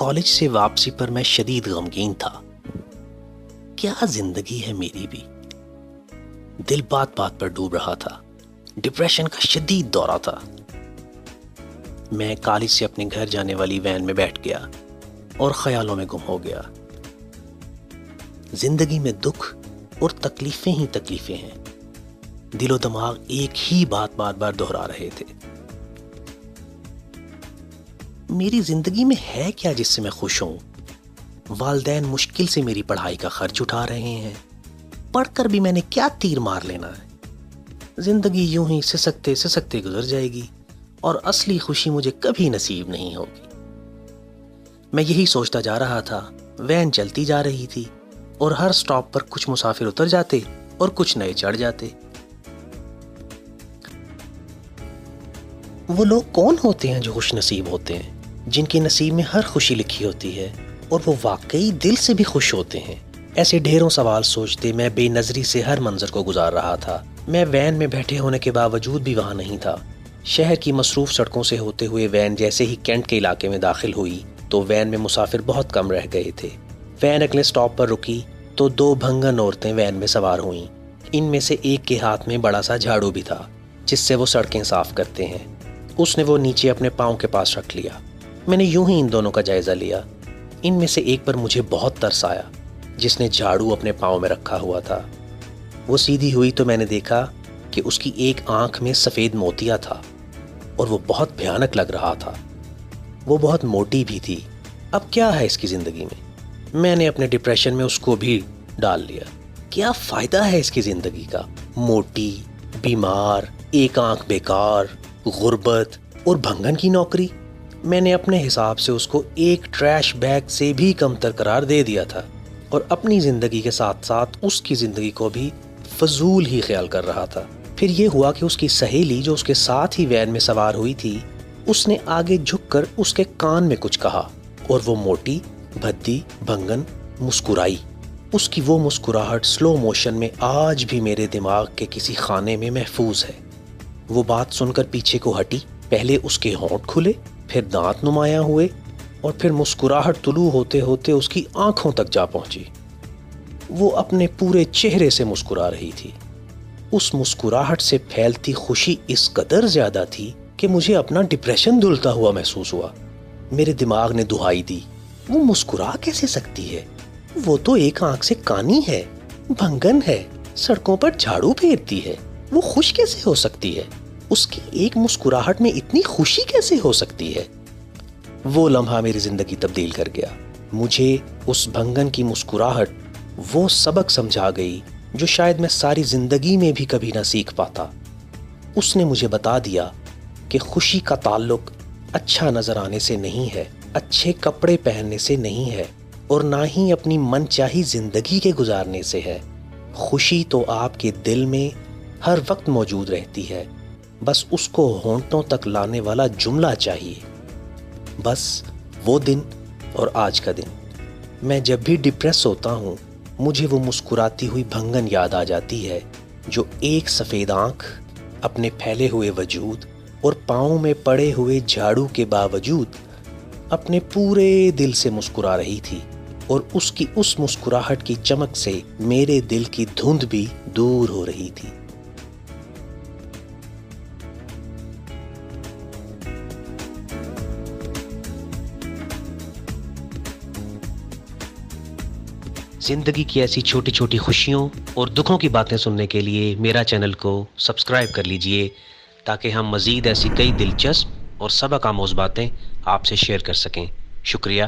College سے واپسی پر میں شدید غمگین تھا۔ کیا زندگی ہے میری بھی۔ دل بات بات پر ڈوب رہا تھا۔ ڈپریشن کا شدید دورہ تھا۔ میں کالج سے اپنے گھر جانے والی وین میں بیٹھ گیا اور خیالوں میں گم ہو گیا۔ زندگی میں دکھ اور تکلیفیں ہی تکلیفیں ہیں۔ دل و دماغ ایک ہی بات بار بار دہرا رہے تھے۔ میری زندگی میں ہے کیا جس سے میں خوش ہوں؟ والدین مشکل سے میری پڑھائی کا خرچ اٹھا رہے ہیں۔ پڑھ کر بھی میں نے کیا تیر مار لینا ہے؟ زندگی یوں ہی سسکتے سسکتے گزر جائے گی اور اصلی خوشی مجھے کبھی نصیب نہیں ہوگی۔ میں یہی سوچتا جا رہا تھا۔ وین چلتی جا رہی تھی اور ہر سٹاپ پر کچھ مسافر اتر جاتے اور کچھ نئے چڑھ جاتے۔ وہ لوگ کون ہوتے ہیں جو خوش نصیب ہوتے ہیں، جن کے نصیب میں ہر خوشی لکھی ہوتی ہے اور وہ واقعی دل سے بھی خوش ہوتے ہیں؟ ایسے ڈھیروں سوال سوچتے میں بے نظری سے ہر منظر کو گزار رہا تھا۔ میں وین میں بیٹھے ہونے کے باوجود بھی وہاں نہیں تھا۔ شہر کی مصروف سڑکوں سے ہوتے ہوئے وین جیسے ہی کینٹ کے علاقے میں داخل ہوئی تو وین میں مسافر بہت کم رہ گئے تھے۔ وین اگلے سٹاپ پر رکی تو 2 بھنگن عورتیں وین میں سوار ہوئیں۔ ان میں سے ایک کے ہاتھ میں بڑا سا جھاڑو بھی تھا جس سے وہ سڑکیں صاف کرتے ہیں۔ اس نے وہ نیچے اپنے پاؤں کے پاس رکھ لیا۔ میں نے یوں ہی ان دونوں کا جائزہ لیا۔ ان میں سے ایک پر مجھے بہت ترس آیا جس نے جھاڑو اپنے پاؤں میں رکھا ہوا تھا۔ وہ سیدھی ہوئی تو میں نے دیکھا کہ اس کی ایک آنکھ میں سفید موتیا تھا اور وہ بہت بھیانک لگ رہا تھا۔ وہ بہت موٹی بھی تھی۔ اب کیا ہے اس کی زندگی میں؟ میں نے اپنے ڈپریشن میں اس کو بھی ڈال لیا۔ کیا فائدہ ہے اس کی زندگی کا؟ موٹی، بیمار، ایک آنکھ بیکار، غربت اور بھنگن کی نوکری۔ میں نے اپنے حساب سے اس کو ایک ٹریش بیگ سے بھی کمتر قرار دے دیا تھا اور اپنی زندگی کے ساتھ ساتھ اس کی زندگی کو بھی فضول ہی خیال کر رہا تھا۔ پھر یہ ہوا کہ اس کی سہیلی جو اس کے ساتھ ہی وین میں سوار ہوئی تھی، اس نے آگے جھک کر اس کے کان میں کچھ کہا اور وہ موٹی، بھدی، بھنگن مسکرائی۔ اس کی وہ مسکراہٹ سلو موشن میں آج بھی میرے دماغ کے کسی خانے میں محفوظ ہے۔ وہ بات سن کر پیچھے کو ہٹی۔ پہلے اس کے ہونٹ کھلے، پھر دانت نمایاں ہوئے اور پھر مسکراہٹ طلوع ہوتے ہوتے اس کی آنکھوں تک جا پہنچی۔ وہ اپنے پورے چہرے سے مسکرا رہی تھی۔ اس مسکراہٹ سے پھیلتی خوشی اس قدر زیادہ تھی کہ مجھے اپنا ڈپریشن دھلتا ہوا محسوس ہوا۔ میرے دماغ نے دہائی دی، وہ مسکرا کیسے سکتی ہے؟ وہ تو ایک آنکھ سے کانی ہے، بھنگن ہے، سڑکوں پر جھاڑو پھیرتی ہے۔ وہ خوش کیسے ہو سکتی ہے؟ اس کی ایک مسکراہٹ میں اتنی خوشی کیسے ہو سکتی ہے؟ وہ لمحہ میری زندگی تبدیل کر گیا۔ مجھے اس بھنگن کی مسکراہٹ وہ سبق سمجھا گئی جو شاید میں ساری زندگی میں بھی کبھی نہ سیکھ پاتا۔ اس نے مجھے بتا دیا کہ خوشی کا تعلق اچھا نظر آنے سے نہیں ہے، اچھے کپڑے پہننے سے نہیں ہے اور نہ ہی اپنی من چاہی زندگی کے گزارنے سے ہے۔ خوشی تو آپ کے دل میں ہر وقت موجود رہتی ہے، بس اس کو ہونٹوں تک لانے والا جملہ چاہیے۔ بس وہ دن اور آج کا دن، میں جب بھی ڈپریس ہوتا ہوں مجھے وہ مسکراتی ہوئی بھنگن یاد آ جاتی ہے جو ایک سفید آنکھ، اپنے پھیلے ہوئے وجود اور پاؤں میں پڑے ہوئے جھاڑو کے باوجود اپنے پورے دل سے مسکرا رہی تھی، اور اس کی اس مسکراہٹ کی چمک سے میرے دل کی دھند بھی دور ہو رہی تھی۔ زندگی کی ایسی چھوٹی چھوٹی خوشیوں اور دکھوں کی باتیں سننے کے لیے میرا چینل کو سبسکرائب کر لیجئے تاکہ ہم مزید ایسی کئی دلچسپ اور سبق آموز باتیں آپ سے شیئر کر سکیں۔ شکریہ۔